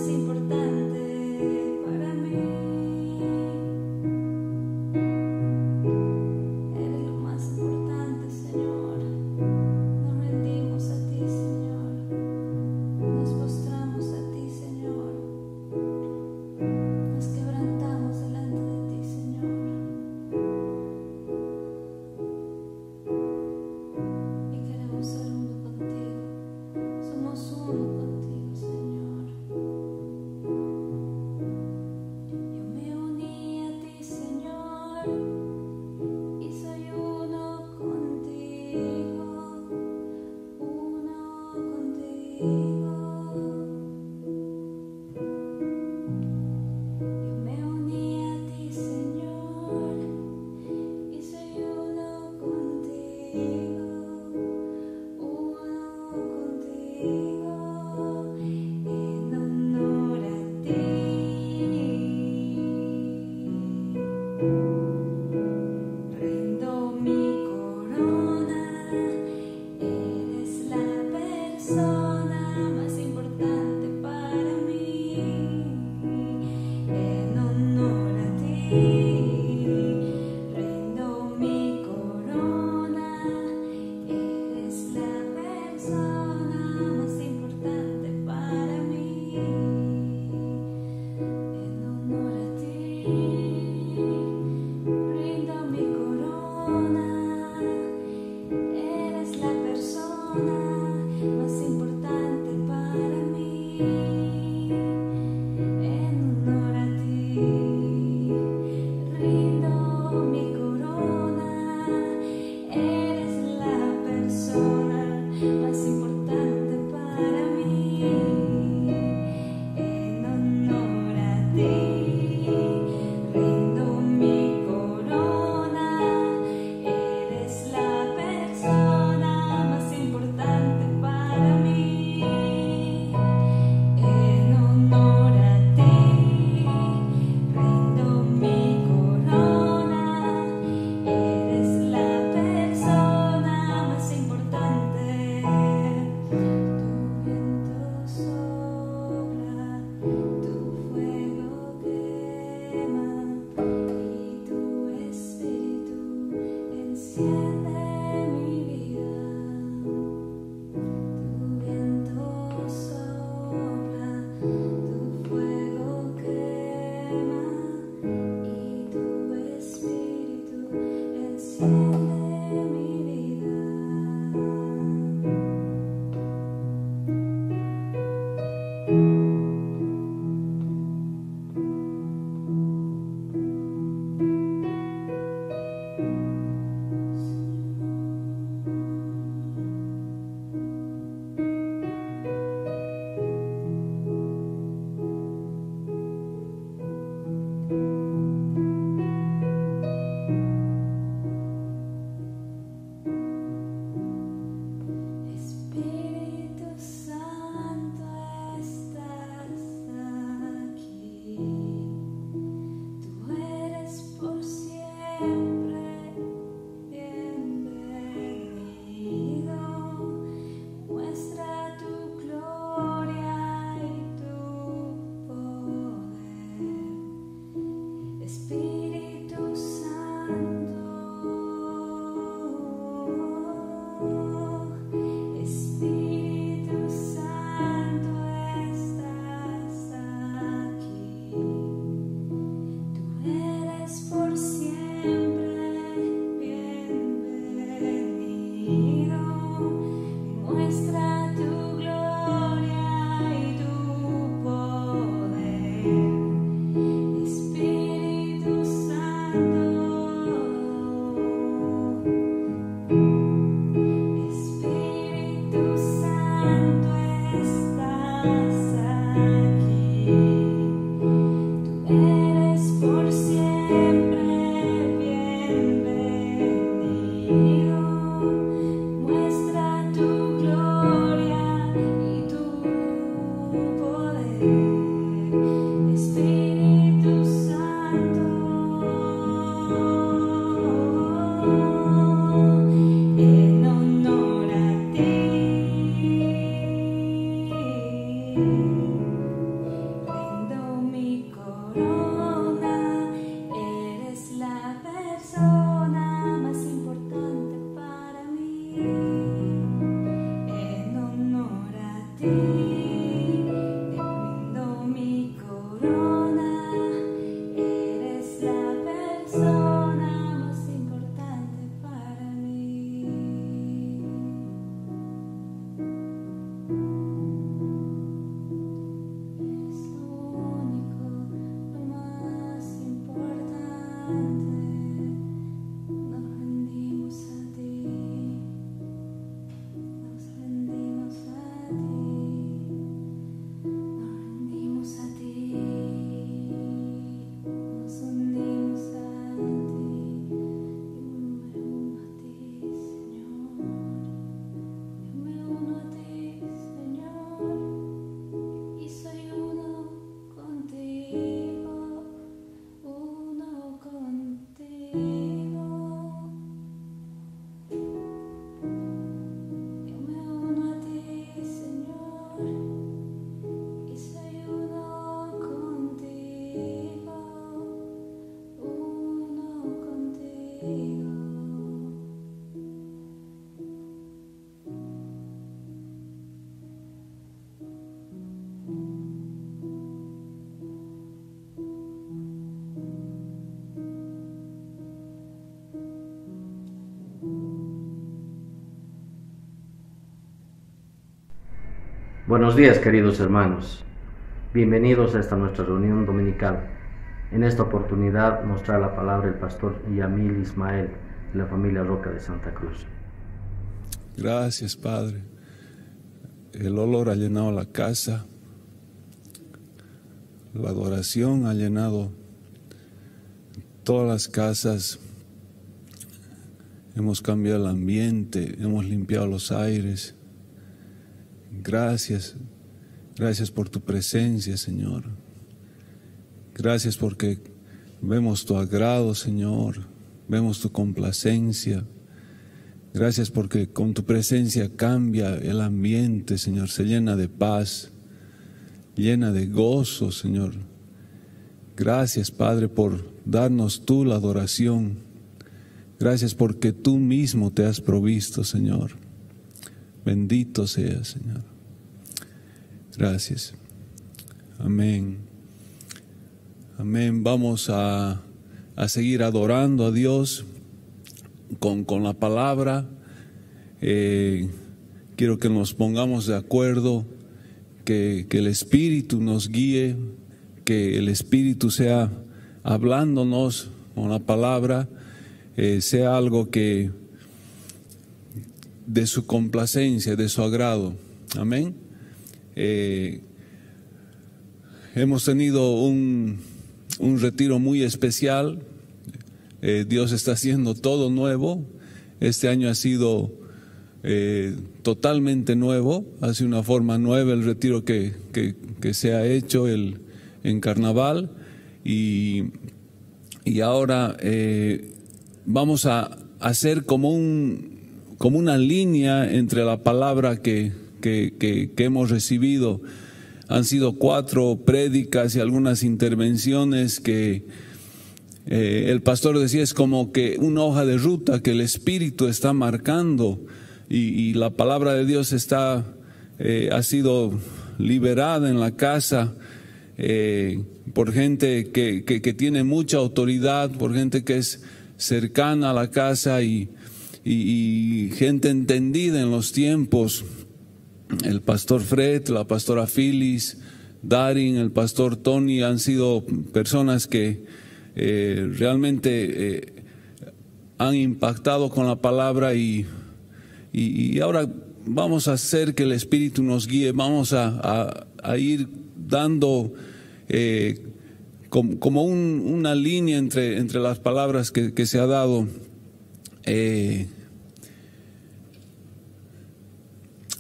más importante. Buenos días, queridos hermanos. Bienvenidos a esta nuestra reunión dominical. En esta oportunidad nos trae la palabra el pastor Yamil Ismael de la familia Roca de Santa Cruz. Gracias, Padre. El olor ha llenado la casa. La adoración ha llenado todas las casas. Hemos cambiado el ambiente, hemos limpiado los aires. Gracias, gracias por tu presencia, Señor. Gracias porque vemos tu agrado, Señor. Vemos tu complacencia. Gracias porque con tu presencia cambia el ambiente, Señor. Se llena de paz, llena de gozo, Señor. Gracias, Padre, por darnos tú la adoración. Gracias porque tú mismo te has provisto, Señor. Bendito seas, Señor. Gracias. Amén. Amén. Vamos a seguir adorando a Dios con la palabra. Quiero que nos pongamos de acuerdo, que el Espíritu nos guíe, que el Espíritu sea hablándonos con la palabra, sea algo que de su complacencia, de su agrado. Amén. Hemos tenido un retiro muy especial. Dios está haciendo todo nuevo. Este año ha sido totalmente nuevo. Hace una forma nueva el retiro que se ha hecho en Carnaval. Y ahora vamos a hacer como una línea entre la palabra que hemos recibido. Han sido 4 prédicas y algunas intervenciones que el pastor decía, es como que una hoja de ruta que el Espíritu está marcando, y la palabra de Dios ha sido liberada en la casa por gente que tiene mucha autoridad, por gente que es cercana a la casa y gente entendida en los tiempos. El pastor Fred, la pastora Phyllis, Darin, el pastor Tony han sido personas que realmente han impactado con la palabra, y ahora vamos a hacer que el Espíritu nos guíe. Vamos a ir dando como una línea entre las palabras que se ha dado.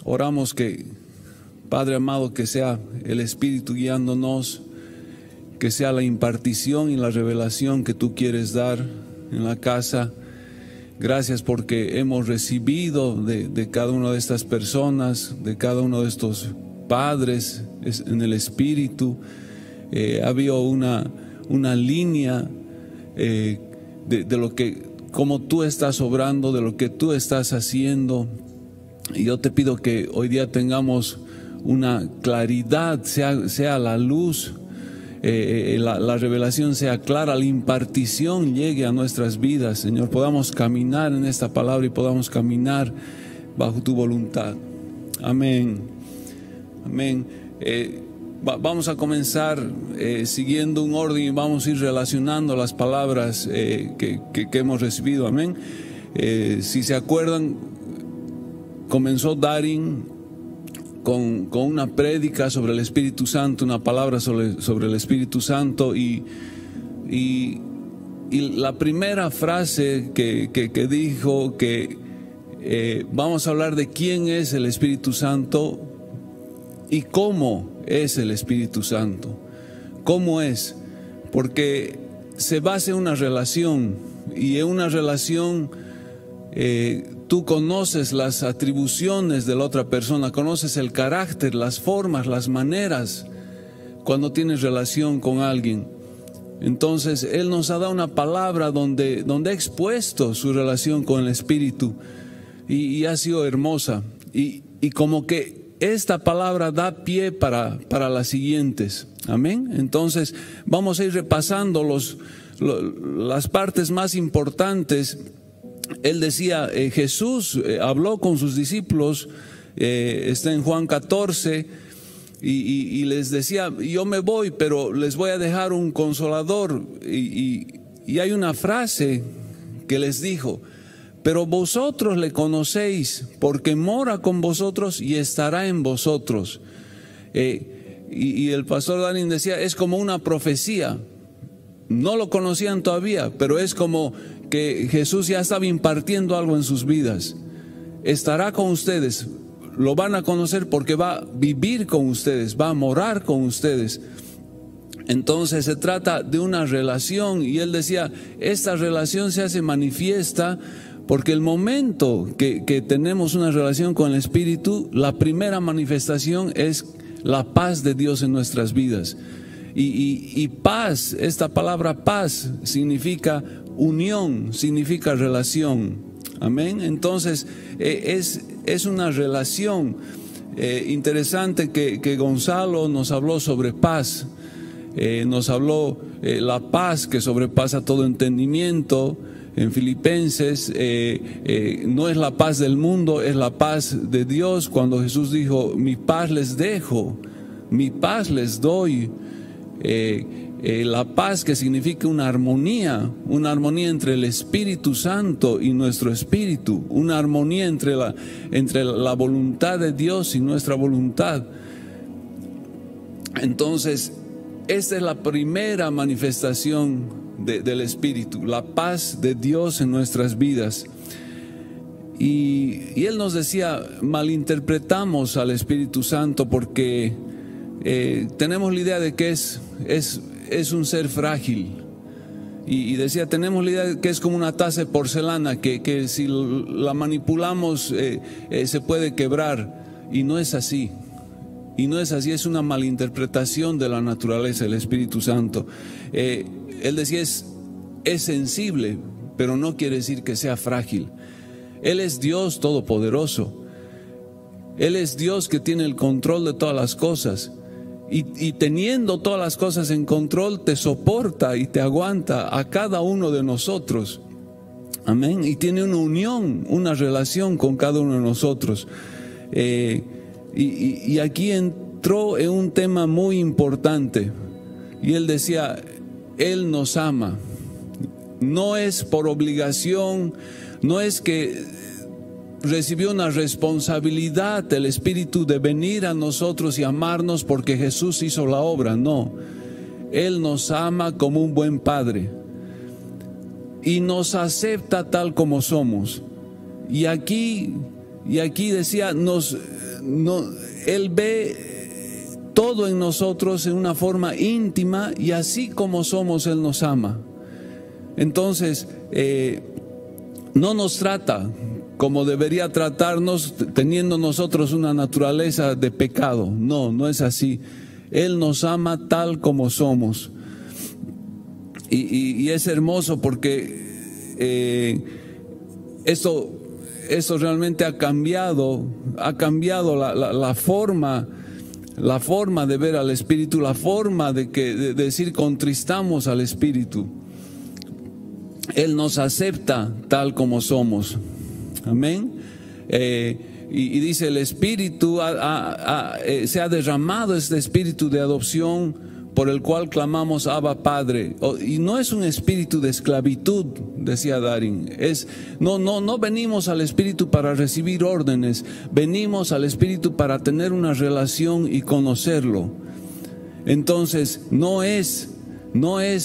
Oramos que, Padre amado, que sea el Espíritu guiándonos, que sea la impartición y la revelación que tú quieres dar en la casa. Gracias porque hemos recibido de cada una de estas personas, de cada uno de estos padres en el Espíritu. Ha habido una línea de lo que, como tú estás obrando, de lo que tú estás haciendo. Y yo te pido que hoy día tengamos una claridad, sea la luz, la revelación sea clara, la impartición llegue a nuestras vidas, Señor. Podamos caminar en esta palabra y podamos caminar bajo tu voluntad. Amén. Amén. Vamos a comenzar siguiendo un orden y vamos a ir relacionando las palabras que hemos recibido. Amén. Si se acuerdan, comenzó Darin con una prédica sobre el Espíritu Santo, una palabra sobre el Espíritu Santo, y la primera frase que dijo que vamos a hablar de quién es el Espíritu Santo y cómo es el Espíritu Santo. ¿Cómo es? Porque se basa en una relación, y en una relación tú conoces las atribuciones de la otra persona, conoces el carácter, las formas, las maneras cuando tienes relación con alguien. Entonces Él nos ha dado una palabra donde ha expuesto su relación con el Espíritu, y ha sido hermosa, y como que esta palabra da pie para las siguientes. Amén. Entonces vamos a ir repasando las partes más importantes. Él decía, Jesús habló con sus discípulos, está en Juan 14, y les decía, yo me voy, pero les voy a dejar un consolador. Y hay una frase que les dijo, pero vosotros le conocéis, porque mora con vosotros y estará en vosotros. Y el pastor Darin decía, es como una profecía. No lo conocían todavía, pero es como que Jesús ya estaba impartiendo algo en sus vidas. Estará con ustedes, lo van a conocer porque va a vivir con ustedes, va a morar con ustedes. Entonces se trata de una relación, y él decía, esta relación se hace manifiesta porque el momento que tenemos una relación con el Espíritu, la primera manifestación es la paz de Dios en nuestras vidas. Y paz, esta palabra paz significa unión, significa relación. Amén. Entonces es una relación interesante que Gonzalo nos habló sobre paz. Nos habló la paz que sobrepasa todo entendimiento. En Filipenses no es la paz del mundo, es la paz de Dios. Cuando Jesús dijo, mi paz les dejo, mi paz les doy. La paz, que significa una armonía entre el Espíritu Santo y nuestro espíritu, una armonía entre la voluntad de Dios y nuestra voluntad. Entonces, esta es la primera manifestación del Espíritu, la paz de Dios en nuestras vidas. Y Él nos decía, malinterpretamos al Espíritu Santo porque tenemos la idea de que es un ser frágil. Y decía, tenemos la idea de que es como una taza de porcelana, que si la manipulamos se puede quebrar. Y no es así. Y no es así, es una malinterpretación de la naturaleza del Espíritu Santo. Él decía, es sensible, pero no quiere decir que sea frágil. Él es Dios todopoderoso. Él es Dios que tiene el control de todas las cosas. Y teniendo todas las cosas en control, te soporta y te aguanta a cada uno de nosotros. Amén. Y tiene una unión, una relación con cada uno de nosotros. Y aquí entró en un tema muy importante. Y él decía, Él nos ama. No es por obligación, no es que recibió una responsabilidad del Espíritu de venir a nosotros y amarnos porque Jesús hizo la obra. No, Él nos ama como un buen Padre y nos acepta tal como somos. Y aquí decía, Él ve todo en nosotros en una forma íntima, y así como somos, Él nos ama. Entonces, no nos trata como debería tratarnos, teniendo nosotros una naturaleza de pecado. No, no es así. Él nos ama tal como somos. Y es hermoso porque esto realmente ha cambiado la forma de ver al Espíritu, la forma de decir contristamos al Espíritu. Él nos acepta tal como somos. Amén. Y dice, el Espíritu se ha derramado, este Espíritu de adopción por el cual clamamos Abba Padre. Y no es un espíritu de esclavitud, decía Darin. No venimos al Espíritu para recibir órdenes, venimos al Espíritu para tener una relación y conocerlo. Entonces no es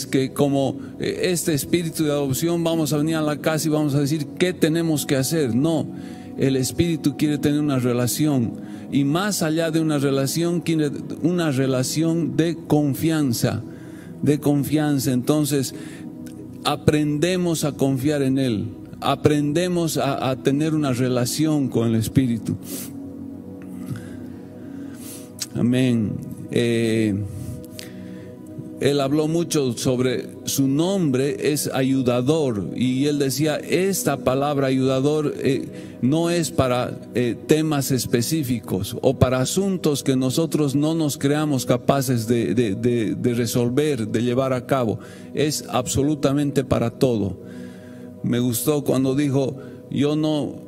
que como este espíritu de adopción vamos a venir a la casa y vamos a decir qué tenemos que hacer. No, el Espíritu quiere tener una relación, y más allá de una relación, quiere una relación de confianza. Entonces aprendemos a confiar en Él, aprendemos a tener una relación con el Espíritu. Amén. Él habló mucho sobre su nombre, es ayudador, y él decía, esta palabra ayudador no es para temas específicos o para asuntos que nosotros no nos creamos capaces de resolver, de llevar a cabo. Es absolutamente para todo. Me gustó cuando dijo, yo no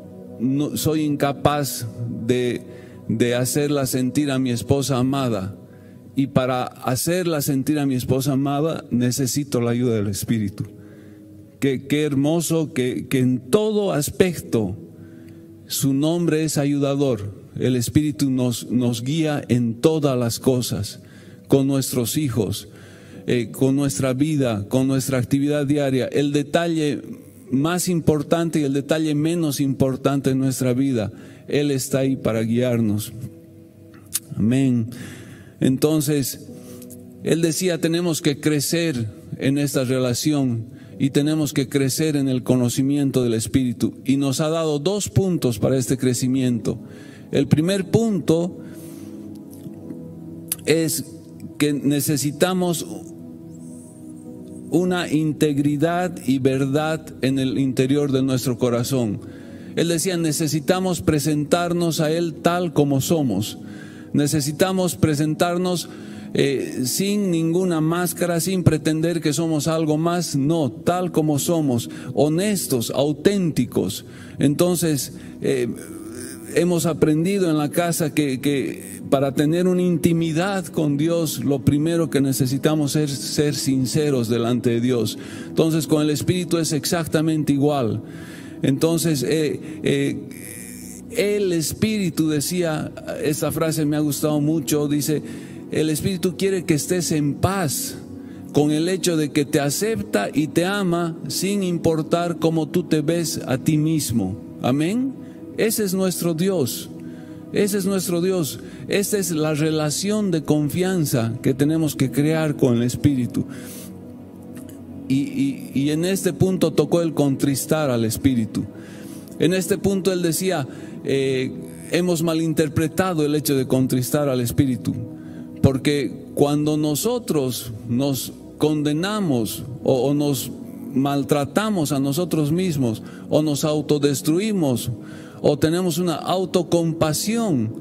soy incapaz de hacerla sentir a mi esposa amada. Y para hacerla sentir a mi esposa amada, necesito la ayuda del Espíritu. Qué hermoso que en todo aspecto su nombre es ayudador. El Espíritu nos guía en todas las cosas, con nuestros hijos, con nuestra vida, con nuestra actividad diaria. El detalle más importante y el detalle menos importante en nuestra vida, Él está ahí para guiarnos. Amén. Entonces, él decía, tenemos que crecer en esta relación y tenemos que crecer en el conocimiento del Espíritu. Y nos ha dado 2 puntos para este crecimiento. El primer punto es que necesitamos una integridad y verdad en el interior de nuestro corazón. Él decía, necesitamos presentarnos a Él tal como somos. Necesitamos presentarnos sin ninguna máscara, sin pretender que somos algo más. No, tal como somos, honestos, auténticos. Entonces, hemos aprendido en la casa que para tener una intimidad con Dios, lo primero que necesitamos es ser sinceros delante de Dios. Entonces, con el Espíritu es exactamente igual. Entonces, el Espíritu, decía, esta frase me ha gustado mucho, dice, el Espíritu quiere que estés en paz con el hecho de que te acepta y te ama sin importar cómo tú te ves a ti mismo. Amén. Ese es nuestro Dios. Ese es nuestro Dios. Esta es la relación de confianza que tenemos que crear con el Espíritu. Y en este punto tocó el contristar al Espíritu. En este punto él decía, hemos malinterpretado el hecho de contristar al Espíritu. Porque cuando nosotros nos condenamos o nos maltratamos a nosotros mismos, o nos autodestruimos, o tenemos una autocompasión,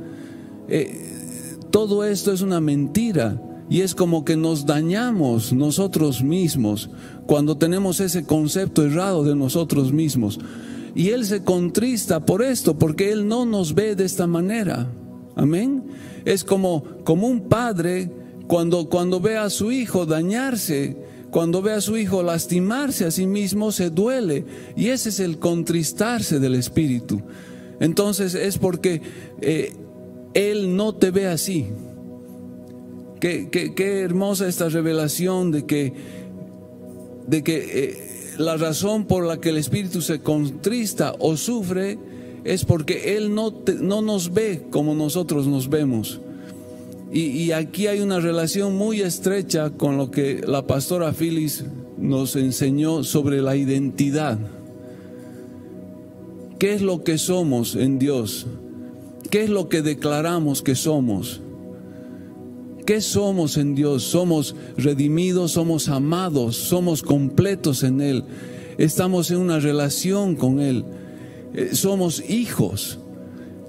todo esto es una mentira, y es como que nos dañamos nosotros mismos cuando tenemos ese concepto errado de nosotros mismos. Y Él se contrista por esto, porque Él no nos ve de esta manera. Amén. Es como un padre cuando ve a su hijo dañarse, cuando ve a su hijo lastimarse a sí mismo, se duele. Y ese es el contristarse del Espíritu. Entonces es porque Él no te ve así. Qué hermosa esta revelación de que la razón por la que el Espíritu se contrista o sufre es porque Él no nos ve como nosotros nos vemos. Y aquí hay una relación muy estrecha con lo que la pastora Phyllis nos enseñó sobre la identidad. ¿Qué es lo que somos en Dios? ¿Qué es lo que declaramos que somos? ¿Qué somos en Dios? Somos redimidos, somos amados, somos completos en Él. Estamos en una relación con Él. Somos hijos.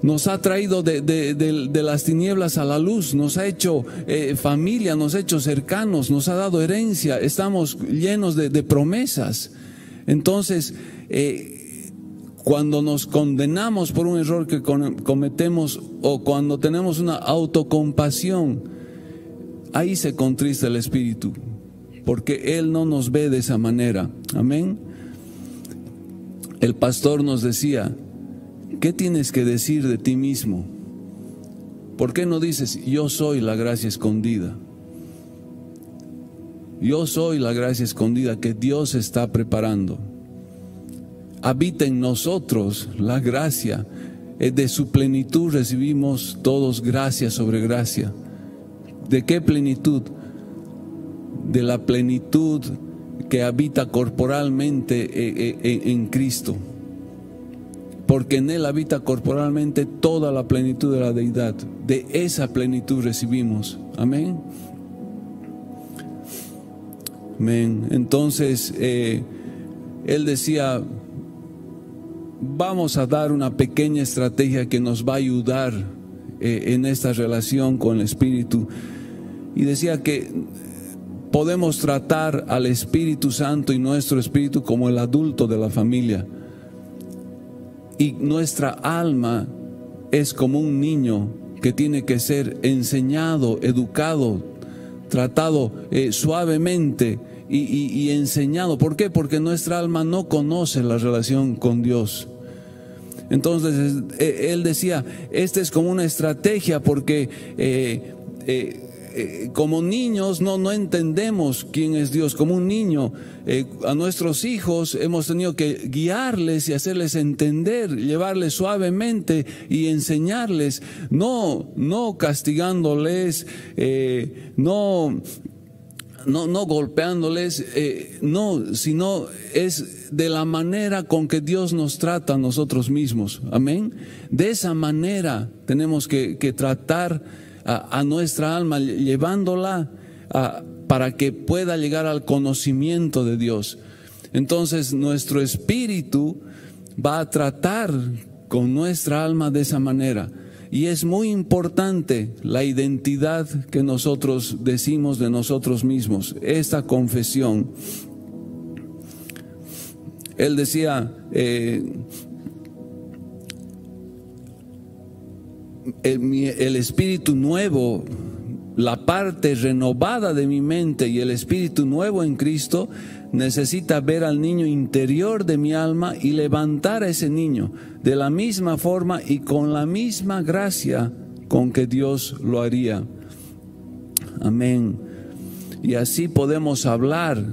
Nos ha traído de las tinieblas a la luz, nos ha hecho familia, nos ha hecho cercanos, nos ha dado herencia, estamos llenos de promesas. Entonces, cuando nos condenamos por un error que cometemos, o cuando tenemos una autocompasión, ahí se contrista el Espíritu, porque Él no nos ve de esa manera. Amén. El pastor nos decía, ¿qué tienes que decir de ti mismo? ¿Por qué no dices, yo soy la gracia escondida? Yo soy la gracia escondida que Dios está preparando. Habita en nosotros la gracia. De su plenitud recibimos todos gracia sobre gracia. ¿De qué plenitud? De la plenitud que habita corporalmente en Cristo. Porque en Él habita corporalmente toda la plenitud de la deidad. De esa plenitud recibimos. Amén. Amén. Entonces, Él decía, vamos a dar una pequeña estrategia que nos va a ayudar en esta relación con el Espíritu. Y decía que podemos tratar al Espíritu Santo y nuestro espíritu como el adulto de la familia. Y nuestra alma es como un niño que tiene que ser enseñado, educado, tratado suavemente y enseñado. ¿Por qué? Porque nuestra alma no conoce la relación con Dios. Entonces él decía, esta es como una estrategia, porque como niños no entendemos quién es Dios. Como un niño, a nuestros hijos hemos tenido que guiarles y hacerles entender, llevarles suavemente y enseñarles, no castigándoles, no golpeándoles, sino es de la manera con que Dios nos trata a nosotros mismos. Amén. De esa manera tenemos que tratar a nuestra alma, llevándola para que pueda llegar al conocimiento de Dios. Entonces nuestro espíritu va a tratar con nuestra alma de esa manera. Y es muy importante la identidad que nosotros decimos de nosotros mismos, esta confesión. Él decía, el espíritu nuevo, la parte renovada de mi mente y el espíritu nuevo en Cristo, necesita ver al niño interior de mi alma y levantar a ese niño de la misma forma y con la misma gracia con que Dios lo haría. Amén. Y así podemos hablar,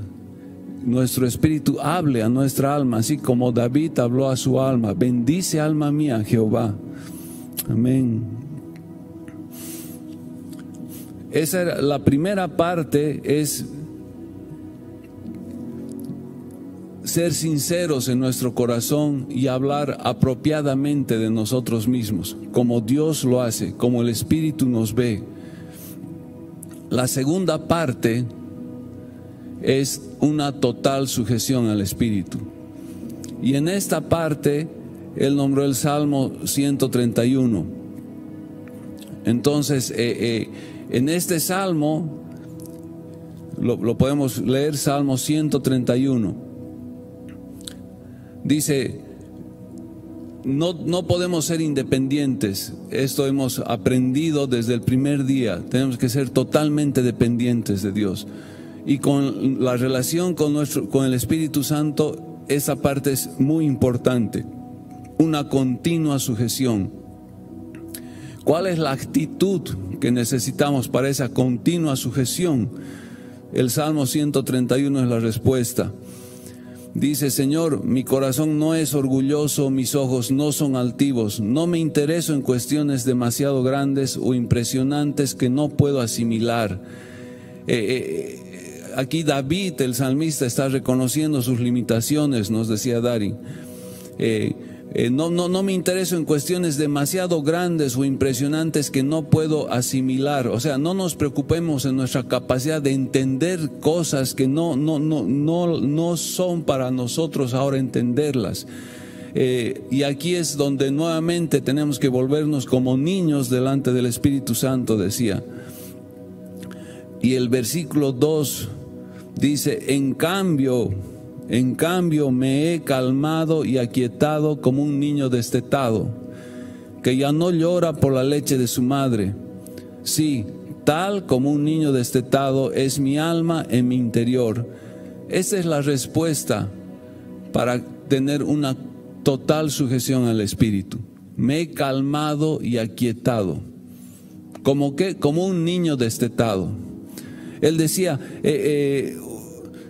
nuestro espíritu hable a nuestra alma, así como David habló a su alma: bendice alma mía Jehová. Amén. Esa era la primera parte, es ser sinceros en nuestro corazón y hablar apropiadamente de nosotros mismos, como Dios lo hace, como el Espíritu nos ve. La segunda parte es una total sujeción al Espíritu. Y en esta parte Él nombró el Salmo 131. Entonces, en este Salmo, lo podemos leer, Salmo 131. Dice, no podemos ser independientes. Esto hemos aprendido desde el primer día. Tenemos que ser totalmente dependientes de Dios. Y con la relación con el Espíritu Santo, esa parte es muy importante. Una continua sujeción. ¿Cuál es la actitud que necesitamos para esa continua sujeción? El Salmo 131 es la respuesta. Dice: Señor, mi corazón no es orgulloso, mis ojos no son altivos, no me intereso en cuestiones demasiado grandes o impresionantes que no puedo asimilar. Aquí David, el salmista, está reconociendo sus limitaciones, nos decía Darin. No me intereso en cuestiones demasiado grandes o impresionantes que no puedo asimilar. O sea, no nos preocupemos en nuestra capacidad de entender cosas que no son para nosotros ahora entenderlas. Y aquí es donde nuevamente tenemos que volvernos como niños delante del Espíritu Santo, decía. Y el versículo 2 dice: en cambio me he calmado y aquietado como un niño destetado, que ya no llora por la leche de su madre. Sí, tal como un niño destetado es mi alma en mi interior. Esa es la respuesta para tener una total sujeción al Espíritu. Me he calmado y aquietado. ¿Como qué? Como un niño destetado. Él decía,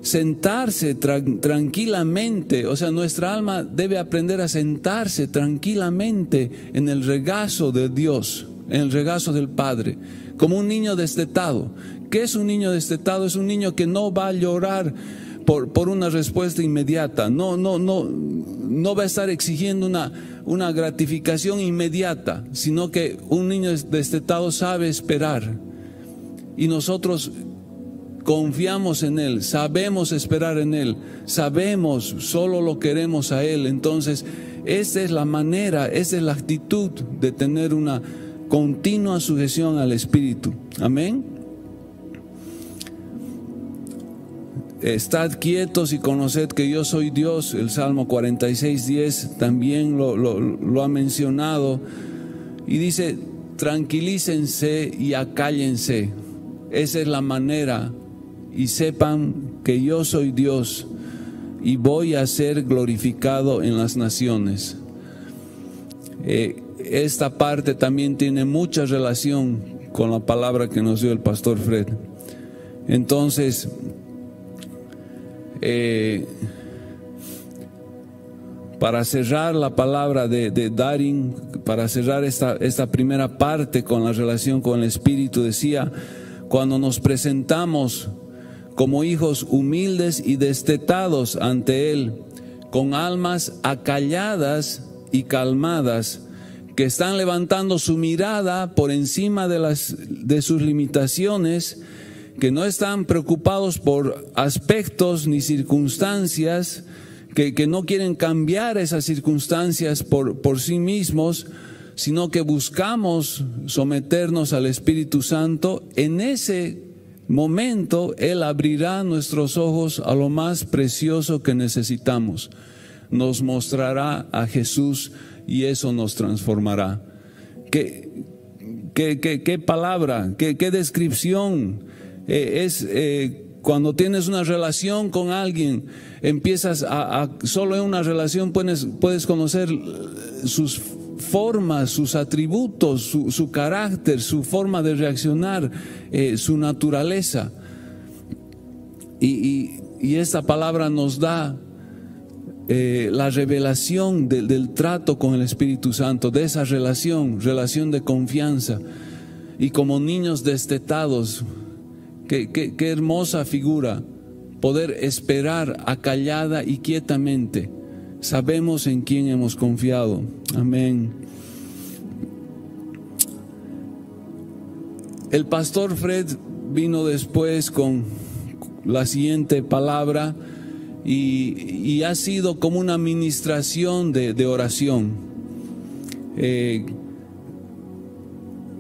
sentarse tranquilamente. O sea, nuestra alma debe aprender a sentarse tranquilamente en el regazo de Dios, en el regazo del Padre, como un niño destetado. ¿Qué es un niño destetado? Es un niño que no va a llorar por una respuesta inmediata. No va a estar exigiendo una gratificación inmediata, sino que un niño destetado sabe esperar. Y nosotros confiamos en Él, sabemos esperar en Él, sabemos, solo lo queremos a Él. Entonces, esa es la manera, esa es la actitud de tener una continua sujeción al Espíritu. Amén. Estad quietos y conoced que yo soy Dios. El Salmo 46:10 también lo ha mencionado. Y dice: tranquilícense y acállense. Esa es la manera. Y sepan que yo soy Dios y voy a ser glorificado en las naciones. Esta parte también tiene mucha relación con la palabra que nos dio el pastor Fred. Entonces, para cerrar la palabra de Darin, para cerrar esta primera parte con la relación con el Espíritu, decía: cuando nos presentamos como hijos humildes y destetados ante Él, con almas acalladas y calmadas, que están levantando su mirada por encima de sus limitaciones, que no están preocupados por aspectos ni circunstancias, que no quieren cambiar esas circunstancias por sí mismos, sino que buscamos someternos al Espíritu Santo. En ese momento Él abrirá nuestros ojos a lo más precioso que necesitamos. Nos mostrará a Jesús y eso nos transformará. qué palabra, qué descripción. Cuando tienes una relación con alguien, empiezas solo en una relación puedes conocer sus formas, sus atributos, su carácter, su forma de reaccionar, su naturaleza. Y esta palabra nos da la revelación del trato con el Espíritu Santo, de esa relación de confianza. Y como niños destetados, qué hermosa figura, poder esperar acallada y quietamente. Sabemos en quién hemos confiado. Amén. El pastor Fred vino después con la siguiente palabra y ha sido como una administración de oración.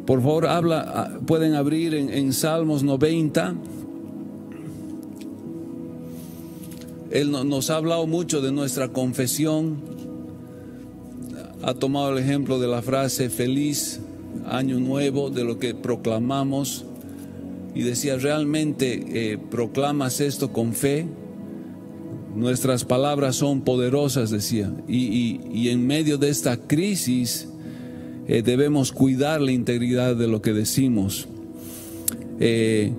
Por favor, pueden abrir en Salmos 90. Él nos ha hablado mucho de nuestra confesión. Ha tomado el ejemplo de la frase feliz año nuevo, de lo que proclamamos. Y decía, ¿realmente proclamas esto con fe? Nuestras palabras son poderosas, decía. Y en medio de esta crisis debemos cuidar la integridad de lo que decimos. Él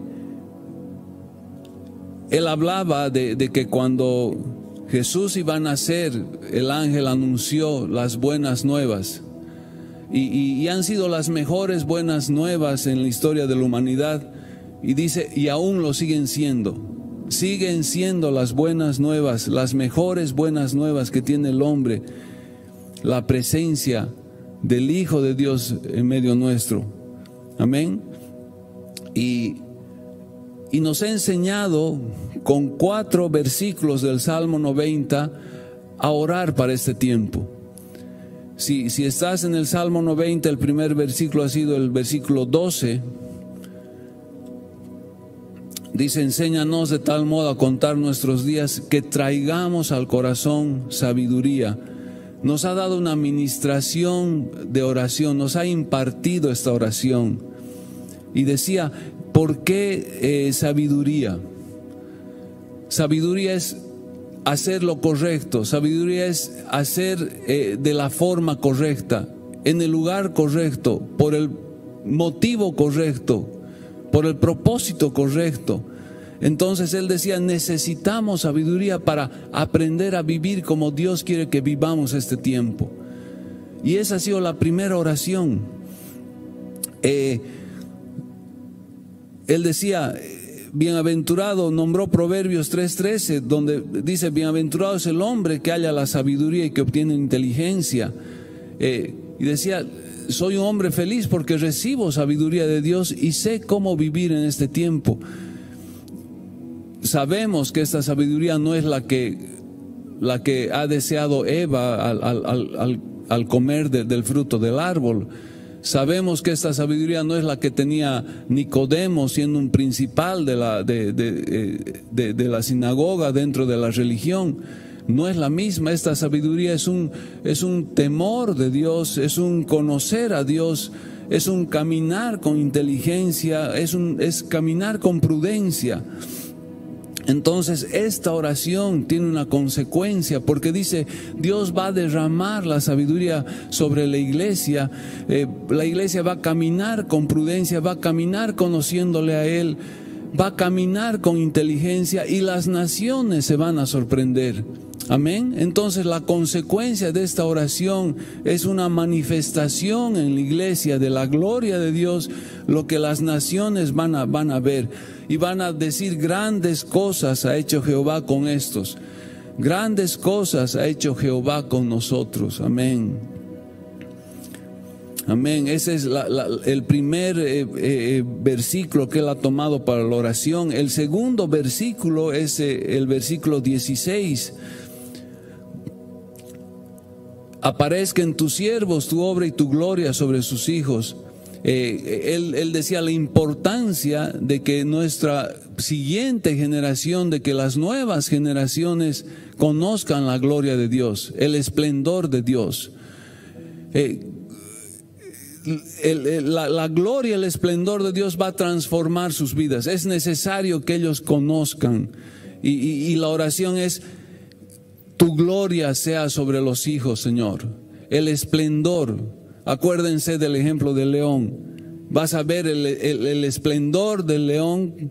hablaba de que cuando Jesús iba a nacer, el ángel anunció las buenas nuevas. Y han sido las mejores buenas nuevas en la historia de la humanidad. Y dice, y aún lo siguen siendo. Siguen siendo las buenas nuevas, las mejores buenas nuevas que tiene el hombre. La presencia del Hijo de Dios en medio nuestro. Amén. Y nos ha enseñado con 4 versículos del Salmo 90 a orar para este tiempo. Si estás en el Salmo 90, el primer versículo ha sido el versículo 12. Dice, enséñanos de tal modo a contar nuestros días que traigamos al corazón sabiduría. Nos ha dado una administración de oración, nos ha impartido esta oración. Y decía, ¿por qué sabiduría? Sabiduría es hacer lo correcto, sabiduría es hacer de la forma correcta, en el lugar correcto, por el motivo correcto, por el propósito correcto. Entonces él decía, necesitamos sabiduría para aprender a vivir como Dios quiere que vivamos este tiempo. Y esa ha sido la primera oración. Él decía, bienaventurado, nombró Proverbios 3:13, donde dice, bienaventurado es el hombre que halla la sabiduría y que obtiene inteligencia. Y decía, soy un hombre feliz porque recibo sabiduría de Dios y sé cómo vivir en este tiempo. Sabemos que esta sabiduría no es la que ha deseado Eva al comer del fruto del árbol. Sabemos que esta sabiduría no es la que tenía Nicodemo siendo un principal de la sinagoga dentro de la religión. No es la misma. Esta sabiduría es un temor de Dios, es un conocer a Dios, es un caminar con inteligencia, es caminar con prudencia. Entonces esta oración tiene una consecuencia, porque dice, Dios va a derramar la sabiduría sobre la iglesia. La iglesia va a caminar con prudencia, va a caminar conociéndole a Él, va a caminar con inteligencia y las naciones se van a sorprender. Amén. Entonces la consecuencia de esta oración es una manifestación en la iglesia de la gloria de Dios, lo que las naciones van a ver y van a decir, grandes cosas ha hecho Jehová con estos, grandes cosas ha hecho Jehová con nosotros. Amén. Amén. Ese es el primer versículo que él ha tomado para la oración. El segundo versículo es el versículo 16. Aparezca en tus siervos tu obra y tu gloria sobre sus hijos. Él decía la importancia de que nuestra siguiente generación, de que las nuevas generaciones conozcan la gloria de Dios, el esplendor de Dios. la gloria, el esplendor de Dios va a transformar sus vidas. Es necesario que ellos conozcan. Y la oración es: tu gloria sea sobre los hijos, Señor. El esplendor. Acuérdense del ejemplo del león. Vas a ver el esplendor del león,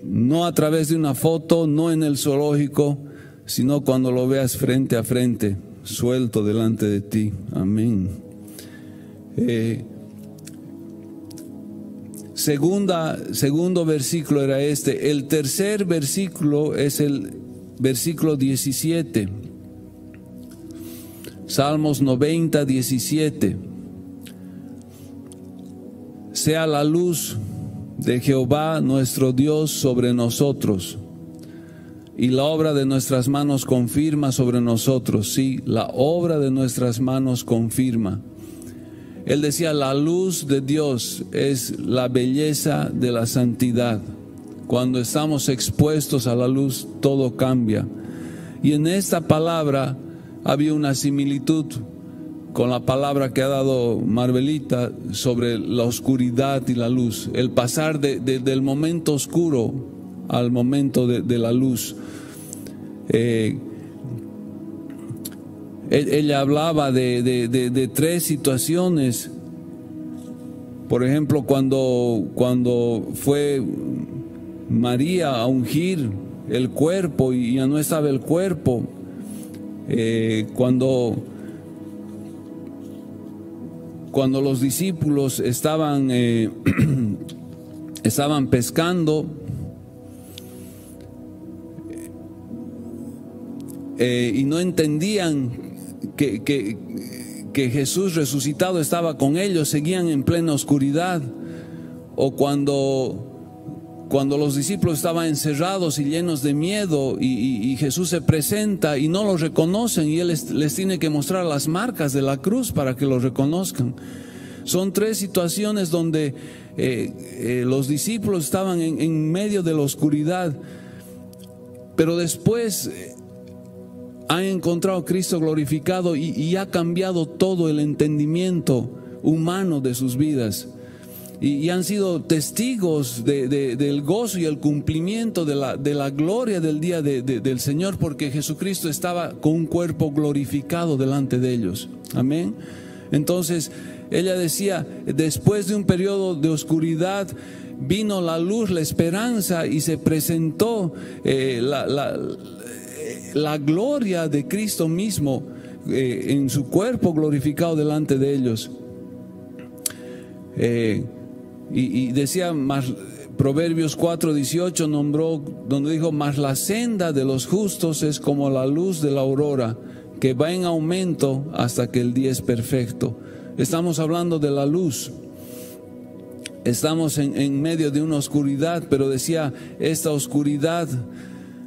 no a través de una foto, no en el zoológico, sino cuando lo veas frente a frente, suelto delante de ti. Amén. Segundo versículo era este. El tercer versículo es el versículo 17. Salmos 90, 17. Sea la luz de Jehová nuestro Dios sobre nosotros, y la obra de nuestras manos confirma sobre nosotros. Sí, la obra de nuestras manos confirma. Él decía: la luz de Dios es la belleza de la santidad. Cuando estamos expuestos a la luz, todo cambia. Y en esta palabra había una similitud con la palabra que ha dado Marvelita sobre la oscuridad y la luz. El pasar del momento oscuro al momento de la luz. Ella hablaba de tres situaciones. Por ejemplo, cuando fue María a ungir el cuerpo y ya no estaba el cuerpo. Cuando los discípulos estaban pescando, y no entendían que Jesús resucitado estaba con ellos, seguían en plena oscuridad. O cuando los discípulos estaban encerrados y llenos de miedo, y Jesús se presenta y no los reconocen, y Él les tiene que mostrar las marcas de la cruz para que los reconozcan. Son tres situaciones donde los discípulos estaban en medio de la oscuridad, pero después han encontrado a Cristo glorificado y ha cambiado todo el entendimiento humano de sus vidas. Y han sido testigos del gozo y el cumplimiento de la gloria del día del Señor, porque Jesucristo estaba con un cuerpo glorificado delante de ellos. Amén. Entonces ella decía: después de un periodo de oscuridad vino la luz, la esperanza, y se presentó la gloria de Cristo mismo en su cuerpo glorificado delante de ellos. Y decía más, Proverbios 4:18 nombró, donde dijo: mas la senda de los justos es como la luz de la aurora, que va en aumento hasta que el día es perfecto. Estamos hablando de la luz. Estamos en medio de una oscuridad, pero decía: esta oscuridad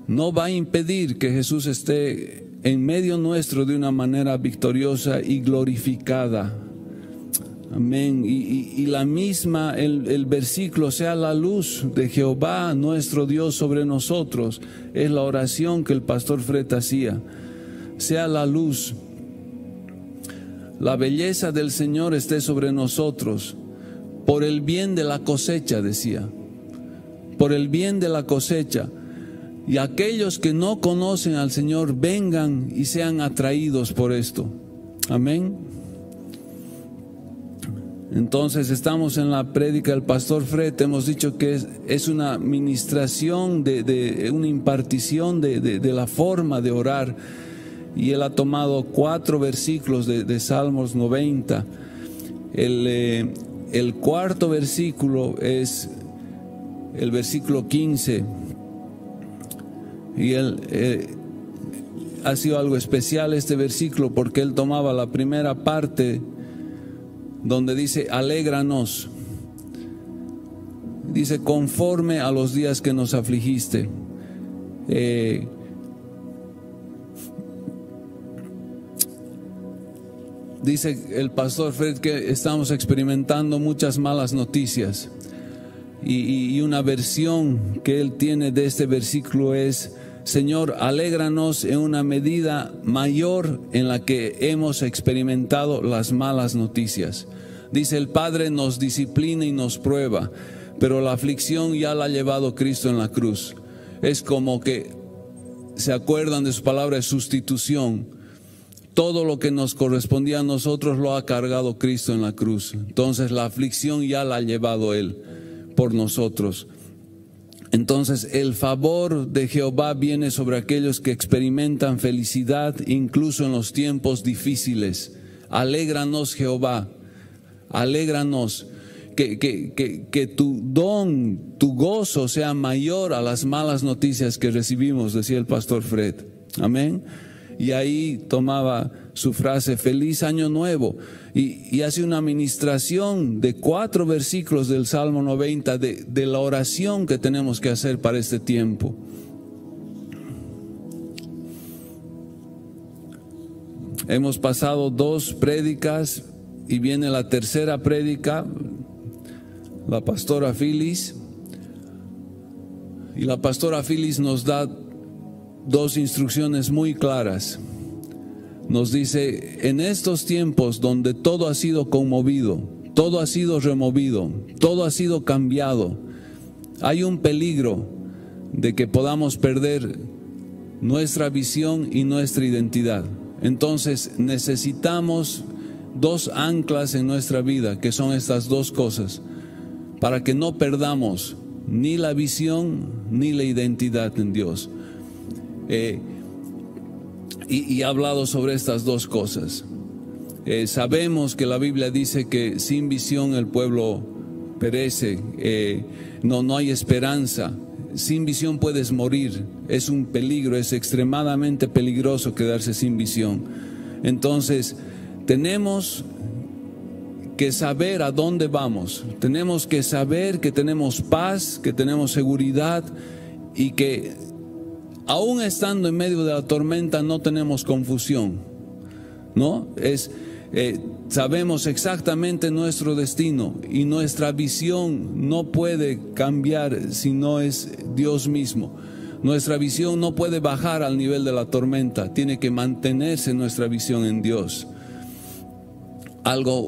no va a impedir que Jesús esté en medio nuestro de una manera victoriosa y glorificada. Amén. Y la misma, el versículo: sea la luz de Jehová nuestro Dios sobre nosotros, es la oración que el pastor Fred hacía. Sea la luz, la belleza del Señor esté sobre nosotros, por el bien de la cosecha, decía, por el bien de la cosecha. Y aquellos que no conocen al Señor vengan y sean atraídos por esto. Amén. Entonces estamos en la prédica del pastor Fred. Hemos dicho que es una administración, una impartición de la forma de orar. Y él ha tomado 4 versículos de Salmos 90. El cuarto versículo es el versículo 15. Y él ha sido algo especial este versículo, porque él tomaba la primera parte donde dice: alégranos. Dice: conforme a los días que nos afligiste. Dice el pastor Fred que estamos experimentando muchas malas noticias, y una versión que él tiene de este versículo es: Señor, alégranos en una medida mayor en la que hemos experimentado las malas noticias. Dice: el Padre nos disciplina y nos prueba, pero la aflicción ya la ha llevado Cristo en la cruz. Es como que se acuerdan de su palabra de sustitución. Todo lo que nos correspondía a nosotros lo ha cargado Cristo en la cruz. Entonces la aflicción ya la ha llevado Él por nosotros. Entonces el favor de Jehová viene sobre aquellos que experimentan felicidad incluso en los tiempos difíciles. Alégranos, Jehová, alégranos. Que tu don, tu gozo sea mayor a las malas noticias que recibimos, decía el pastor Fred. Amén. Y ahí tomaba su frase: feliz año nuevo, y hace una administración de 4 versículos del Salmo 90 de la oración que tenemos que hacer para este tiempo. Hemos pasado 2 prédicas y viene la tercera prédica, la pastora Phyllis, y la pastora Phyllis nos da 2 instrucciones muy claras. Nos dice: en estos tiempos donde todo ha sido conmovido, todo ha sido removido, todo ha sido cambiado, hay un peligro de que podamos perder nuestra visión y nuestra identidad. Entonces necesitamos 2 anclas en nuestra vida, que son estas 2 cosas, para que no perdamos ni la visión ni la identidad en Dios. Y he hablado sobre estas 2 cosas. Sabemos que la Biblia dice que sin visión el pueblo perece, no hay esperanza. Sin visión puedes morir, es un peligro, es extremadamente peligroso quedarse sin visión. Entonces tenemos que saber a dónde vamos, tenemos que saber que tenemos paz, que tenemos seguridad, y que aún estando en medio de la tormenta no tenemos confusión, ¿no? Sabemos exactamente nuestro destino, y nuestra visión no puede cambiar si no es Dios mismo. Nuestra visión no puede bajar al nivel de la tormenta, tiene que mantenerse nuestra visión en Dios.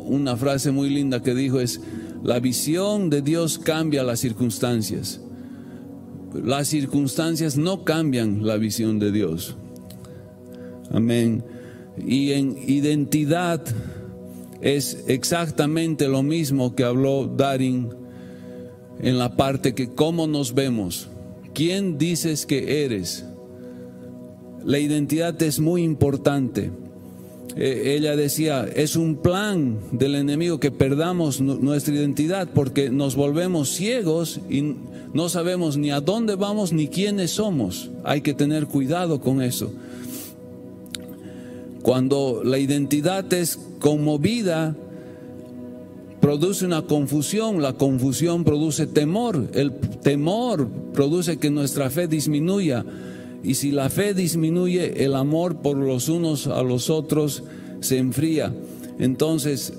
Una frase muy linda que dijo es: la visión de Dios cambia las circunstancias. Las circunstancias no cambian la visión de Dios. Amén. Y en identidad es exactamente lo mismo que habló Darin en la parte que cómo nos vemos. ¿Quién dices que eres? La identidad es muy importante. Ella decía: es un plan del enemigo que perdamos nuestra identidad, porque nos volvemos ciegos y no sabemos ni a dónde vamos ni quiénes somos. Hay que tener cuidado con eso. Cuando la identidad es conmovida, produce una confusión. La confusión produce temor. El temor produce que nuestra fe disminuya. Y si la fe disminuye, el amor por los unos a los otros se enfría. Entonces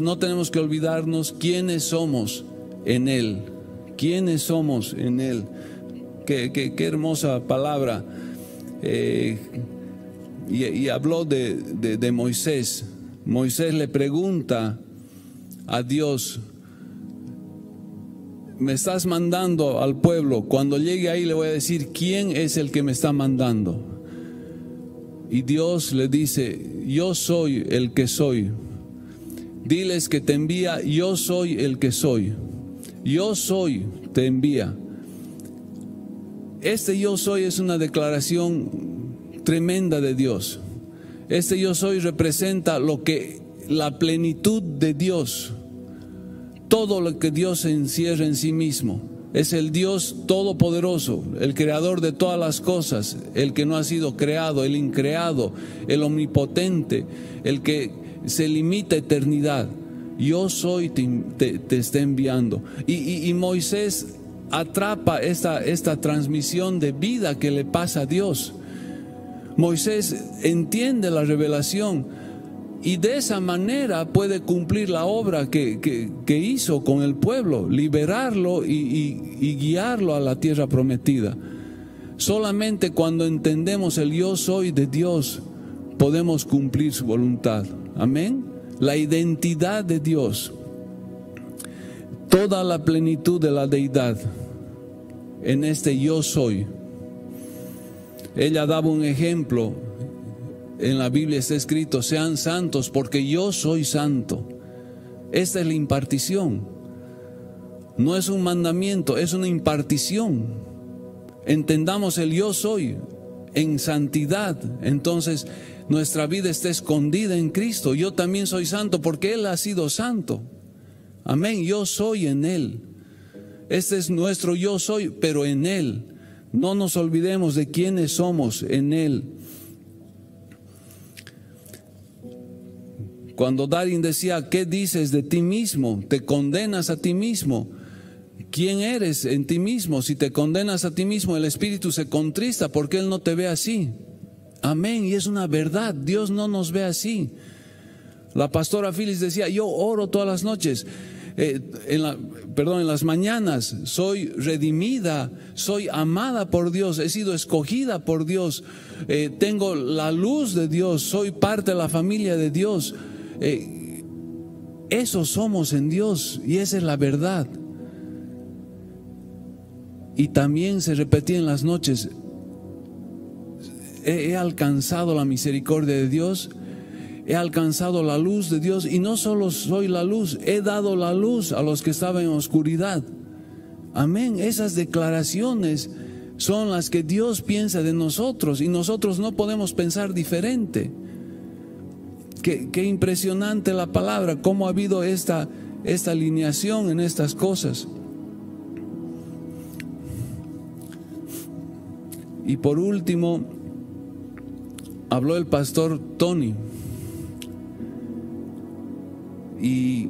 no tenemos que olvidarnos quiénes somos en Él. ¿Quiénes somos en Él? Qué hermosa palabra. Y habló de Moisés. Moisés le pregunta a Dios: me estás mandando al pueblo, cuando llegue ahí le voy a decir quién es el que me está mandando. Y Dios le dice: yo soy el que soy. Diles que te envía, yo soy el que soy. Yo soy, te envía. Este yo soy es una declaración tremenda de Dios. Este yo soy representa la plenitud de Dios. Todo lo que Dios encierra en sí mismo. Es el Dios todopoderoso, el creador de todas las cosas, el que no ha sido creado, el increado, el omnipotente, el que se limita a eternidad. Yo soy, te está enviando. Y Moisés atrapa esta transmisión de vida que le pasa a Dios. Moisés entiende la revelación. Y de esa manera puede cumplir la obra que hizo con el pueblo, liberarlo y guiarlo a la tierra prometida. Solamente cuando entendemos el yo soy de Dios, podemos cumplir su voluntad. Amén. La identidad de Dios, toda la plenitud de la deidad en este yo soy. Ella daba un ejemplo, en la Biblia está escrito: sean santos porque yo soy santo. Esta es la impartición, no es un mandamiento, es una impartición. Entendamos el yo soy en santidad, entonces nuestra vida está escondida en Cristo. Yo también soy santo porque Él ha sido santo. Amén, yo soy en Él. Este es nuestro yo soy, pero en Él. No nos olvidemos de quiénes somos en Él. Cuando Darín decía: ¿qué dices de ti mismo? ¿Te condenas a ti mismo? ¿Quién eres en ti mismo? Si te condenas a ti mismo, el Espíritu se contrista porque Él no te ve así. Amén, y es una verdad, Dios no nos ve así. La pastora Phyllis decía: yo oro todas las noches, en las mañanas, soy redimida, soy amada por Dios, he sido escogida por Dios, tengo la luz de Dios, soy parte de la familia de Dios. Eso somos en Dios, y esa es la verdad. Y también se repetía en las noches: he alcanzado la misericordia de Dios, he alcanzado la luz de Dios, y no solo soy la luz, he dado la luz a los que estaban en oscuridad. Amén. Esas declaraciones son las que Dios piensa de nosotros, y nosotros no podemos pensar diferente. Qué impresionante la palabra, cómo ha habido esta alineación en estas cosas. Y por último, habló el pastor Tony, y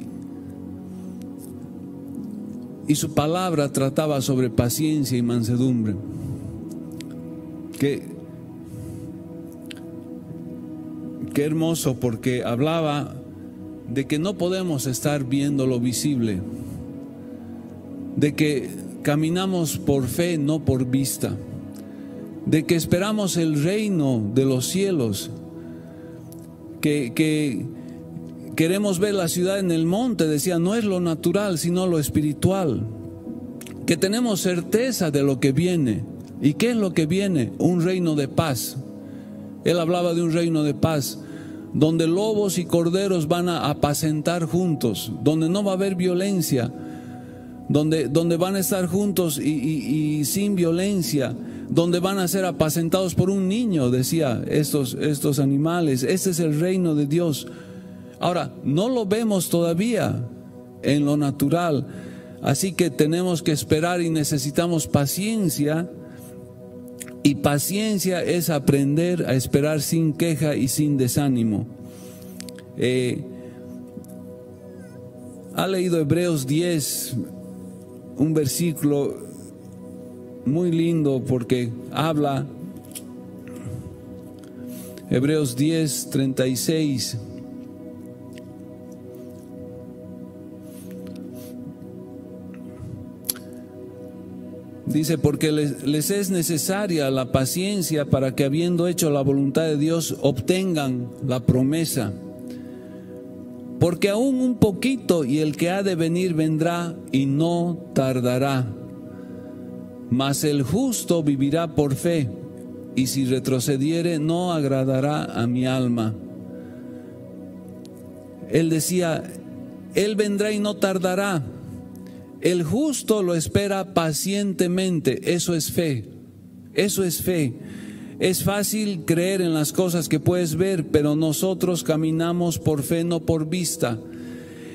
su palabra trataba sobre paciencia y mansedumbre. Qué hermoso, porque hablaba de que no podemos estar viendo lo visible, de que caminamos por fe, no por vista, de que esperamos el reino de los cielos, que queremos ver la ciudad en el monte. Decía: no es lo natural, sino lo espiritual. Que tenemos certeza de lo que viene. ¿Y qué es lo que viene? Un reino de paz. Él hablaba de un reino de paz, donde lobos y corderos van a apacentar juntos, donde no va a haber violencia, donde van a estar juntos y sin violencia, donde van a ser apacentados por un niño, decía, estos animales. Este es el reino de Dios. Ahora, no lo vemos todavía en lo natural, así que tenemos que esperar y necesitamos paciencia. Y paciencia es aprender a esperar sin queja y sin desánimo. Ha leído Hebreos 10, un versículo muy lindo, porque habla, Hebreos 10, 36. Dice: porque les es necesaria la paciencia para que, habiendo hecho la voluntad de Dios, obtengan la promesa. Porque aún un poquito, y el que ha de venir vendrá y no tardará. Mas el justo vivirá por fe, y si retrocediere no agradará a mi alma. Él decía: Él vendrá y no tardará. El justo lo espera pacientemente. Eso es fe. Eso es fe. Es fácil creer en las cosas que puedes ver, pero nosotros caminamos por fe, no por vista.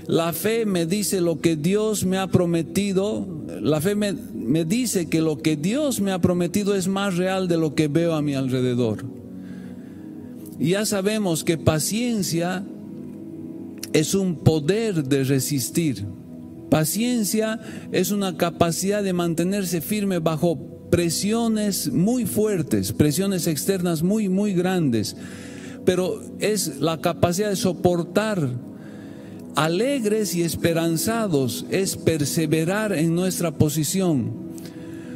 La fe me dice lo que Dios me ha prometido. La fe me dice que lo que Dios me ha prometido es más real de lo que veo a mi alrededor. Y ya sabemos que paciencia es un poder de resistir. Paciencia es una capacidad de mantenerse firme bajo presiones muy fuertes, presiones externas muy, muy grandes. Pero es la capacidad de soportar, alegres y esperanzados, es perseverar en nuestra posición.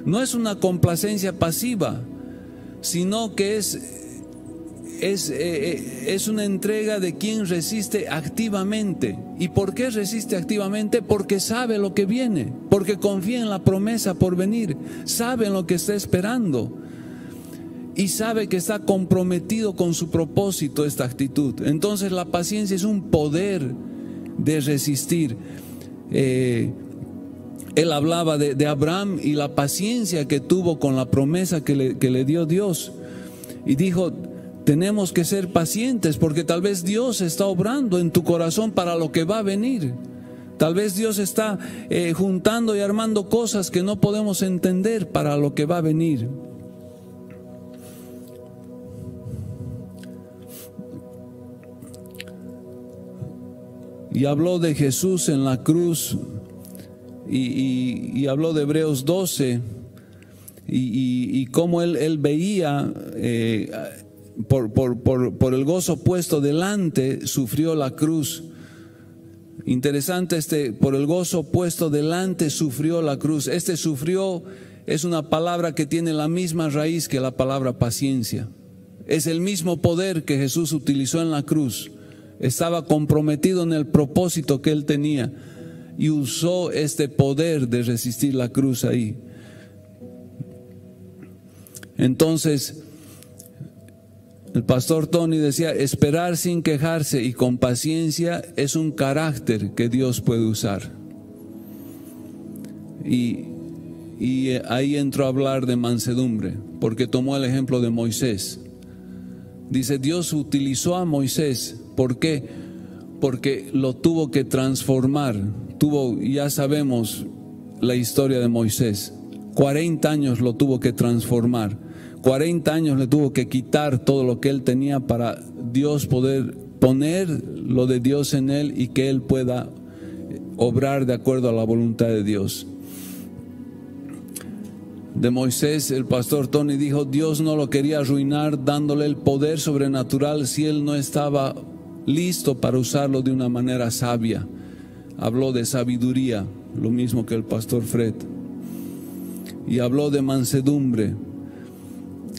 No es una complacencia pasiva, sino que es una entrega de quien resiste activamente. ¿Y por qué resiste activamente? Porque sabe lo que viene, porque confía en la promesa por venir, sabe en lo que está esperando y sabe que está comprometido con su propósito esta actitud. Entonces la paciencia es un poder de resistir. Él hablaba de Abraham y la paciencia que tuvo con la promesa que le dio Dios, y dijo: tenemos que ser pacientes porque tal vez Dios está obrando en tu corazón para lo que va a venir. Tal vez Dios está juntando y armando cosas que no podemos entender para lo que va a venir. Y habló de Jesús en la cruz y habló de Hebreos 12 y cómo él veía por el gozo puesto delante, sufrió la cruz. Interesante, por el gozo puesto delante sufrió la cruz. Sufrió es una palabra que tiene la misma raíz que la palabra paciencia. Es el mismo poder que Jesús utilizó en la cruz. Estaba comprometido en el propósito que él tenía y usó este poder de resistir la cruz ahí. Entonces, el pastor Tony decía: esperar sin quejarse y con paciencia es un carácter que Dios puede usar. Y ahí entró a hablar de mansedumbre, porque tomó el ejemplo de Moisés. Dice: Dios utilizó a Moisés. ¿Por qué? Porque lo tuvo que transformar. Ya sabemos la historia de Moisés. 40 años lo tuvo que transformar. 40 años le tuvo que quitar todo lo que él tenía para Dios poder poner lo de Dios en él y que él pueda obrar de acuerdo a la voluntad de Dios. De Moisés, el pastor Tony dijo: Dios no lo quería arruinar dándole el poder sobrenatural si él no estaba listo para usarlo de una manera sabia. Habló de sabiduría, lo mismo que el pastor Fred. Y habló de mansedumbre.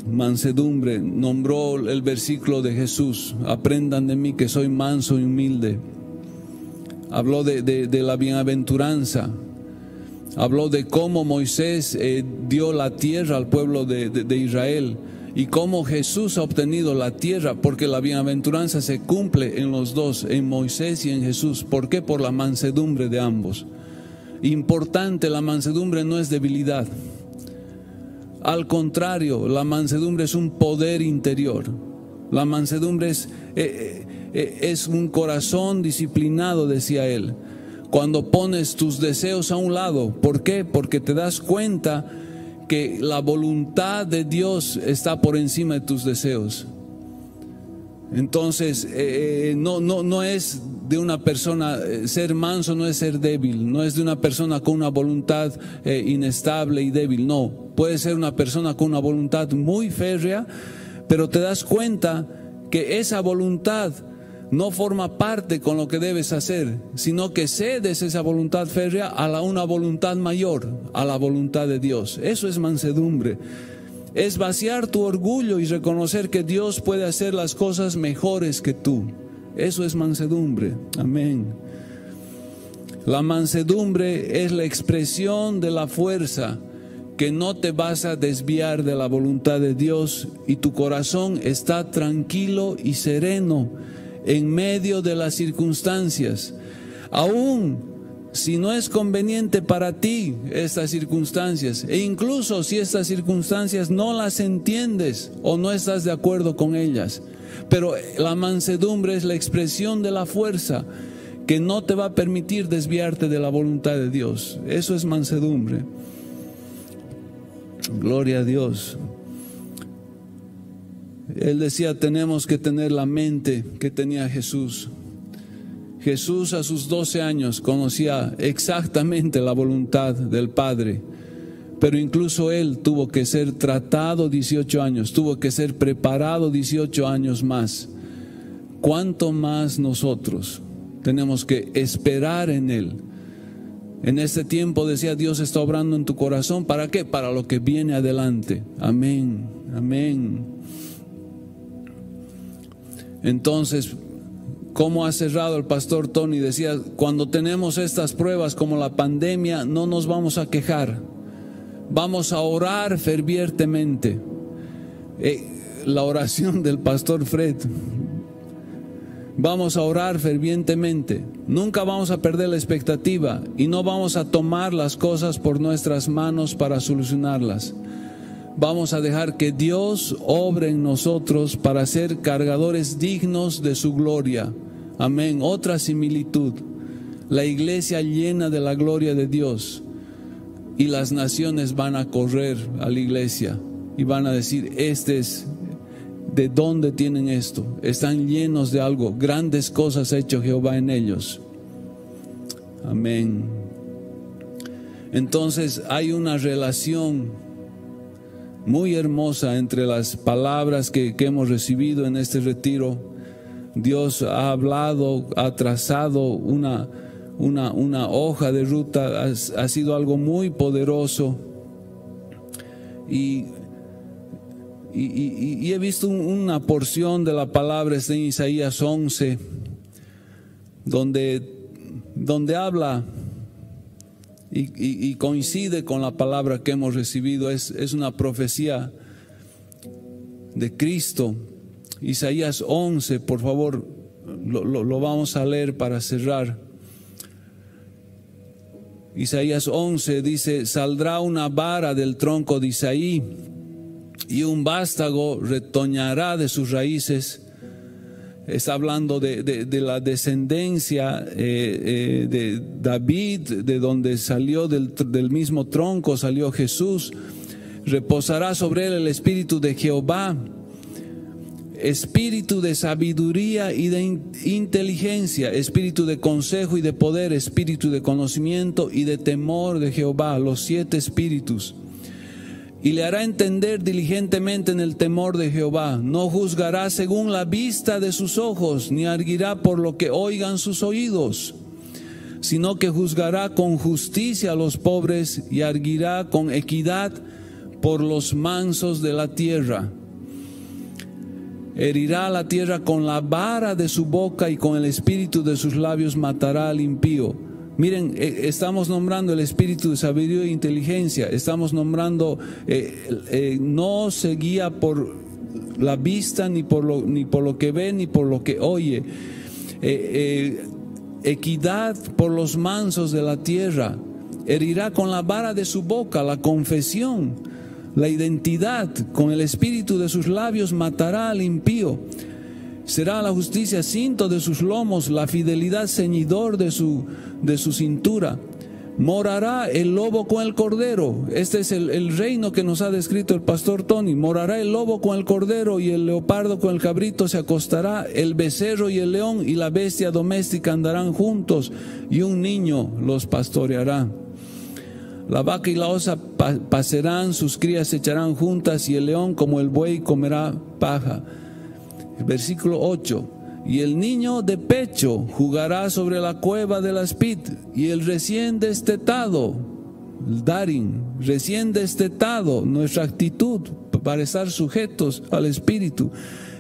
Mansedumbre, nombró el versículo de Jesús: aprendan de mí que soy manso y humilde. Habló de la bienaventuranza. Habló de cómo Moisés dio la tierra al pueblo de Israel y cómo Jesús ha obtenido la tierra, porque la bienaventuranza se cumple en los dos, en Moisés y en Jesús. ¿Por qué? Por la mansedumbre de ambos. Importante, la mansedumbre no es debilidad. Al contrario, la mansedumbre es un poder interior. La mansedumbre es un corazón disciplinado, decía él. Cuando pones tus deseos a un lado. ¿Por qué? Porque te das cuenta que la voluntad de Dios está por encima de tus deseos. Entonces, no es de una persona, ser manso no es ser débil, no es de una persona con una voluntad inestable y débil, no. Puede ser una persona con una voluntad muy férrea, pero te das cuenta que esa voluntad no forma parte con lo que debes hacer, sino que cedes esa voluntad férrea a una voluntad mayor, a la voluntad de Dios. Eso es mansedumbre. Es vaciar tu orgullo y reconocer que Dios puede hacer las cosas mejores que tú. Eso es mansedumbre. Amén. La mansedumbre es la expresión de la fuerza, que no te vas a desviar de la voluntad de Dios y tu corazón está tranquilo y sereno en medio de las circunstancias. Aún si no es conveniente para ti estas circunstancias, e incluso si estas circunstancias no las entiendes o no estás de acuerdo con ellas, pero la mansedumbre es la expresión de la fuerza que no te va a permitir desviarte de la voluntad de Dios. Eso es mansedumbre. Gloria a Dios. Él decía: tenemos que tener la mente que tenía Jesús. Jesús a sus 12 años conocía exactamente la voluntad del Padre, pero incluso él tuvo que ser tratado 18 años, tuvo que ser preparado 18 años más. ¿Cuánto más nosotros tenemos que esperar en él? En este tiempo, decía, Dios está obrando en tu corazón. ¿Para qué? Para lo que viene adelante. Amén, Amén. Entonces, como ha cerrado el pastor Tony, decía, cuando tenemos estas pruebas como la pandemia, no nos vamos a quejar. Vamos a orar fervientemente. La oración del pastor Fred. Vamos a orar fervientemente. Nunca vamos a perder la expectativa y no vamos a tomar las cosas por nuestras manos para solucionarlas. Vamos a dejar que Dios obre en nosotros para ser cargadores dignos de su gloria. Amén. Otra similitud. La iglesia llena de la gloria de Dios. Y las naciones van a correr a la iglesia y van a decir, ¿de dónde tienen esto? Están llenos de algo. Grandes cosas ha hecho Jehová en ellos. Amén. Entonces hay una relación muy hermosa entre las palabras que hemos recibido en este retiro. Dios ha hablado, ha trazado una hoja de ruta, ha sido algo muy poderoso. Y he visto una porción de la palabra en Isaías 11, donde habla y coincide con la palabra que hemos recibido. Es una profecía de Cristo. Isaías 11, por favor, lo vamos a leer para cerrar. Isaías 11 dice, saldrá una vara del tronco de Isaí y un vástago retoñará de sus raíces. Está hablando de la descendencia de David, de donde salió del mismo tronco, salió Jesús. Reposará sobre él el espíritu de Jehová, espíritu de sabiduría y de inteligencia, espíritu de consejo y de poder, espíritu de conocimiento y de temor de Jehová, los 7 espíritus. Y le hará entender diligentemente en el temor de Jehová. No juzgará según la vista de sus ojos, ni arguirá por lo que oigan sus oídos, sino que juzgará con justicia a los pobres y arguirá con equidad por los mansos de la tierra. Herirá la tierra con la vara de su boca y con el espíritu de sus labios matará al impío. Miren, estamos nombrando el espíritu de sabiduría e inteligencia. Estamos nombrando, no se guía por la vista, ni por lo que ve, ni por lo que oye. Equidad por los mansos de la tierra. Herirá con la vara de su boca, la confesión, la identidad. Con el espíritu de sus labios matará al impío. Será la justicia cinto de sus lomos, la fidelidad ceñidor de su cintura. Morará el lobo con el cordero. Este es el reino que nos ha descrito el pastor Tony. Morará el lobo con el cordero y el leopardo con el cabrito se acostará. El becerro y el león y la bestia doméstica andarán juntos y un niño los pastoreará. La vaca y la osa pasarán, sus crías se echarán juntas y el león como el buey comerá paja. Versículo 8. Y el niño de pecho jugará sobre la cueva de la aspid, y el recién destetado, el darín, recién destetado, nuestra actitud para estar sujetos al Espíritu,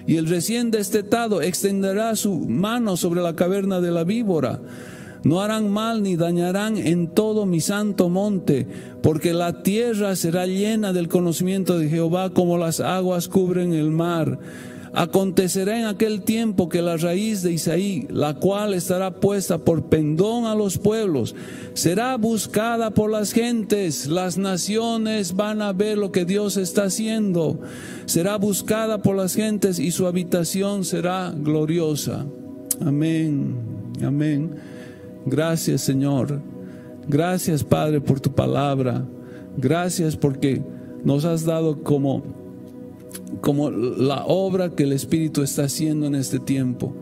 y el recién destetado extenderá su mano sobre la caverna de la víbora. No harán mal ni dañarán en todo mi santo monte, porque la tierra será llena del conocimiento de Jehová como las aguas cubren el mar. Acontecerá en aquel tiempo que la raíz de Isaí, la cual estará puesta por pendón a los pueblos, será buscada por las gentes. Las naciones van a ver lo que Dios está haciendo. Será buscada por las gentes y su habitación será gloriosa. Amén. Amén. Gracias, Señor. Gracias, Padre, por tu palabra. Gracias porque nos has dado como la obra que el Espíritu está haciendo en este tiempo.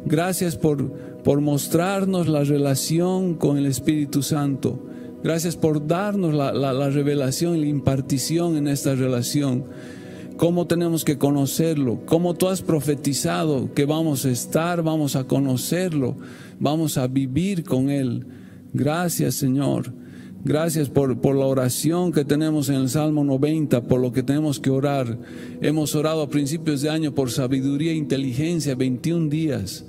Gracias por mostrarnos la relación con el Espíritu Santo. Gracias por darnos la revelación y la impartición en esta relación. Cómo tenemos que conocerlo, cómo tú has profetizado que vamos a estar, vamos a conocerlo, vamos a vivir con Él. Gracias, Señor. Gracias por la oración que tenemos en el Salmo 90, por lo que tenemos que orar. Hemos orado a principios de año por sabiduría e inteligencia, 21 días.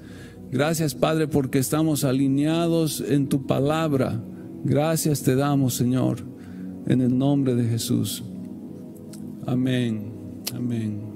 Gracias, Padre, porque estamos alineados en tu palabra. Gracias te damos, Señor, en el nombre de Jesús. Amén. Amén.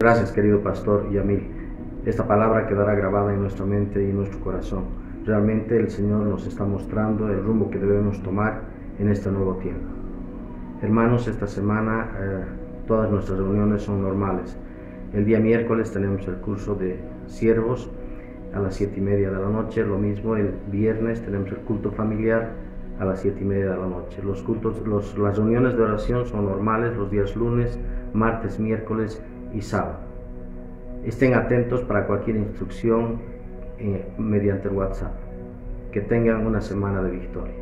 Gracias, querido pastor Yamil. Esta palabra quedará grabada en nuestra mente y en nuestro corazón. Realmente el Señor nos está mostrando el rumbo que debemos tomar en este nuevo tiempo. Hermanos, esta semana todas nuestras reuniones son normales. El día miércoles tenemos el curso de siervos a las 7:30 de la noche. Lo mismo el viernes tenemos el culto familiar a las 7:30 de la noche. Las reuniones de oración son normales los días lunes, martes, miércoles y sábado. Estén atentos para cualquier instrucción mediante WhatsApp. Que tengan una semana de victoria.